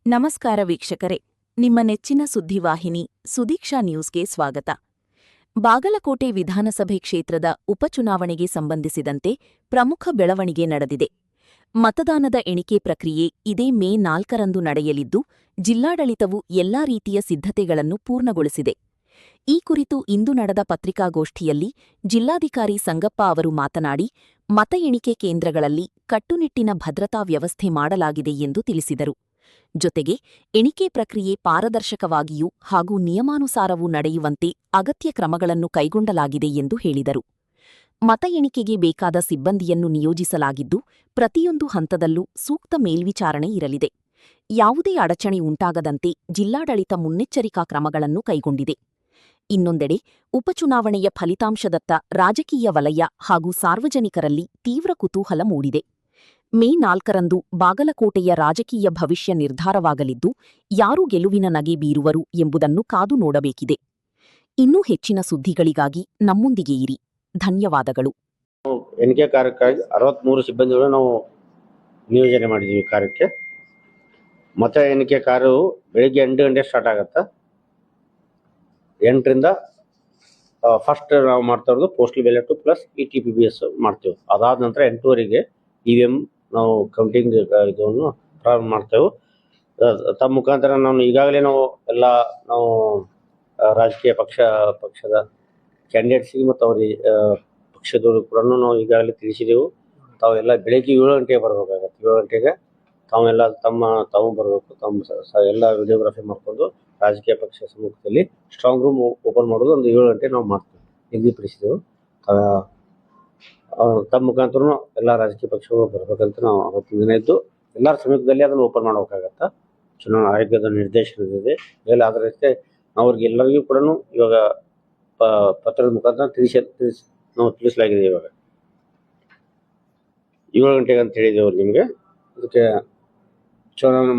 ನಮಸ್ಕಾರ ವೀಕ್ಷಕರೇ, ನಿಮ್ಮ ನೆಚ್ಚಿನ ಸುದ್ದಿವಾಹಿನಿ ಸುದೀಕ್ಷಾ ನ್ಯೂಸ್ಗೆ ಸ್ವಾಗತ. ಬಾಗಲಕೋಟೆ ವಿಧಾನಸಭೆ ಕ್ಷೇತ್ರದ ಉಪಚುನಾವಣೆಗೆ ಸಂಬಂಧಿಸಿದಂತೆ ಪ್ರಮುಖ ಬೆಳವಣಿಗೆ ನಡೆದಿದೆ. ಮತದಾನದ ಎಣಿಕೆ ಪ್ರಕ್ರಿಯೆ ಇದೇ ಮೇ 4ರಂದು ನಡೆಯಲಿದ್ದು, ಜಿಲ್ಲಾಡಳಿತವು ಎಲ್ಲಾ ರೀತಿಯ ಸಿದ್ಧತೆಗಳನ್ನು ಪೂರ್ಣಗೊಳಿಸಿದೆ. ಈ ಕುರಿತು ಇಂದು ನಡೆದ ಪತ್ರಿಕಾಗೋಷ್ಠಿಯಲ್ಲಿ ಜಿಲ್ಲಾಧಿಕಾರಿ ಸಂಗಪ್ಪ ಅವರು ಮಾತನಾಡಿ, ಮತ ಎಣಿಕೆ ಕೇಂದ್ರಗಳಲ್ಲಿ ಕಟ್ಟುನಿಟ್ಟಿನ ಭದ್ರತಾ ವ್ಯವಸ್ಥೆ ಮಾಡಲಾಗಿದೆ ಎಂದು ತಿಳಿಸಿದರು. ಜೊತೆಗೆ ಎಣಿಕೆ ಪ್ರಕ್ರಿಯೆ ಪಾರದರ್ಶಕವಾಗಿಯೂ ಹಾಗೂ ನಿಯಮಾನುಸಾರವೂ ನಡೆಯುವಂತೆ ಅಗತ್ಯ ಕ್ರಮಗಳನ್ನು ಕೈಗೊಳ್ಳಲಾಗಿದೆ ಎಂದು ಹೇಳಿದರು. ಮತ ಎಣಿಕೆಗೆ ಬೇಕಾದ ಸಿಬ್ಬಂದಿಯನ್ನು ನಿಯೋಜಿಸಲಾಗಿದ್ದು, ಪ್ರತಿಯೊಂದು ಹಂತದಲ್ಲೂ ಸೂಕ್ತ ಮೇಲ್ವಿಚಾರಣೆ ಇರಲಿದೆ. ಯಾವುದೇ ಅಡಚಣೆ ಉಂಟಾಗದಂತೆ ಜಿಲ್ಲಾಡಳಿತ ಮುನ್ನೆಚ್ಚರಿಕಾ ಕ್ರಮಗಳನ್ನು ಕೈಗೊಂಡಿದೆ. ಇನ್ನೊಂದೆಡೆ, ಉಪಚುನಾವಣೆಯ ಫಲಿತಾಂಶದತ್ತ ರಾಜಕೀಯ ವಲಯ ಹಾಗೂ ಸಾರ್ವಜನಿಕರಲ್ಲಿ ತೀವ್ರ ಕುತೂಹಲ ಮೂಡಿದೆ. ಮೇ 4ರಂದು ಬಾಗಲಕೋಟೆಯ ರಾಜಕೀಯ ಭವಿಷ್ಯ ನಿರ್ಧಾರವಾಗಲಿದ್ದು, ಯಾರು ಗೆಲುವಿನ ನಗೆ ಬೀರುವರು ಎಂಬುದನ್ನು ಕಾದು ನೋಡಬೇಕಿದೆ. ಇನ್ನೂ ಹೆಚ್ಚಿನ ಸುದ್ದಿಗಳಿಗಾಗಿ ನಮ್ಮೊಂದಿಗೆ ಇರಿ. ಧನ್ಯವಾದಗಳು. ಎಣಿಕೆ ಕಾರ್ಯಕ್ಕಾಗಿ 63 ಸಿಬ್ಬಂದಿಗಳು ನಾವು ನಿಯೋಜನೆ ಮಾಡಿದ್ದೀವಿ ಕಾರ್ಯಕ್ಕೆ. ಮತ ಎಣಿಕೆ ಕಾರ್ಯವು ಬೆಳಿಗ್ಗೆ 8 ಗಂಟೆ ಸ್ಟಾರ್ಟ್ ಆಗುತ್ತೆ. 8ರಿಂದ ಫಸ್ಟ್ ನಾವು ಮಾಡ್ತಾ ಇರೋದು ಪೋಸ್ಟಲ್ ಬ್ಯಾಲೆಟ್ ಪ್ಲಸ್ ETPBS ಮಾಡ್ತೇವೆ. ಅದಾದ ನಂತರ 8ವರೆಗೆ EVM ನಾವು ಕೌಂಟಿಂಗ್ ಇದನ್ನು ಪ್ರಾರಂಭ ಮಾಡ್ತೇವೆ. ತಮ್ಮ ಮುಖಾಂತರ ನಾವು ಈಗಾಗಲೇ ನಾವು ರಾಜಕೀಯ ಪಕ್ಷದ ಕ್ಯಾಂಡಿಡೇಟ್ಸಿಗೆ ಮತ್ತು ಅವರಿಗೆ ಪಕ್ಷದವರು ಕೂಡ ನಾವು ಈಗಾಗಲೇ ತಿಳಿಸಿದೆವು. ತಾವೆಲ್ಲ ಬೆಳಗ್ಗೆ 7 ಗಂಟೆಗೆ ಬರಬೇಕಾಗತ್ತೆ. 7 ಗಂಟೆಗೆ ತಾವೆಲ್ಲ ತಾವು ಬರಬೇಕು. ಎಲ್ಲ ವಿಡಿಯೋಗ್ರಫಿ ಮಾಡಿಕೊಂಡು ರಾಜಕೀಯ ಪಕ್ಷ ಸಮ್ಮುಖದಲ್ಲಿ ಸ್ಟ್ರಾಂಗ್ ರೂಮ್ ಓಪನ್ ಮಾಡೋದು ಒಂದು 7 ಗಂಟೆ ನಾವು ಮಾಡ್ತೇವೆ ನಿಗದಿಪಡಿಸಿದೆವು. ತಮ್ಮ ಮುಖಾಂತರ ಎಲ್ಲ ರಾಜಕೀಯ ಪಕ್ಷಗಳು ಬರಬೇಕಂತ ನಾವು ಅವತ್ತಿನ ದಿನ ಇದ್ದು ಎಲ್ಲರ ಸಮ್ಮುಖದಲ್ಲಿ ಅದನ್ನು ಓಪನ್ ಮಾಡಬೇಕಾಗತ್ತೆ. ಚುನಾವಣಾ ಆಯೋಗದ ನಿರ್ದೇಶನವಿದೆ. ಅದರಂತೆ ಅವ್ರಿಗೆಲ್ಲರಿಗೂ ಕೂಡ ಇವಾಗ ಪತ್ರದ ಮುಖಾಂತರ ನಾವು ತಿಳಿಸಲಾಗಿದೆ. ಇವಾಗ 7 ಗಂಟೆಗೆ ಅಂತ ಹೇಳಿದೆವು ನಿಮಗೆ. ಅದಕ್ಕೆ ಚುನಾವಣಾ